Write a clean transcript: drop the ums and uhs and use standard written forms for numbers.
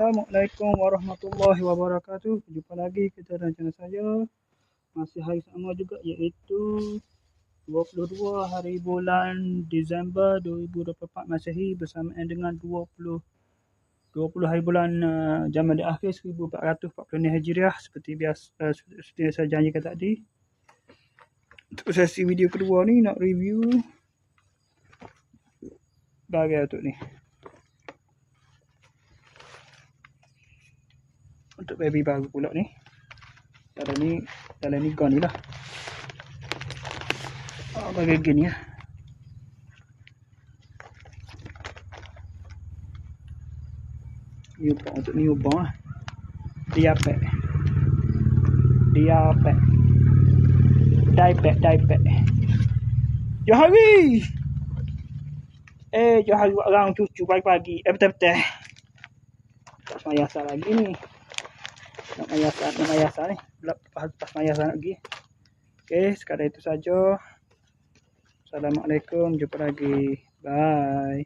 Assalamualaikum warahmatullahi wabarakatuh. Jumpa lagi kita dan channel saya. Masih hari sama juga, iaitu 22 hari bulan Disember 2024 Masehi bersamaan dengan 20 hari bulan Jamadil Akhir 1440 Hijriah. Seperti biasa, seperti saya janjikan tadi, untuk sesi video kedua ni nak review barang untuk ni, untuk baby baru pula ni. Dalam ni gun ni lah. Bagi gini ya. Newborn, untuk newborn lah. Diapet. Johari. Johari buat orang cucu pagi-pagi. Betul-betul. Tak semayasah lagi ni. Nak mayasah ni. Lepas mayasah nak pergi. Okey, sekadar itu saja. Assalamualaikum. Jumpa lagi. Bye.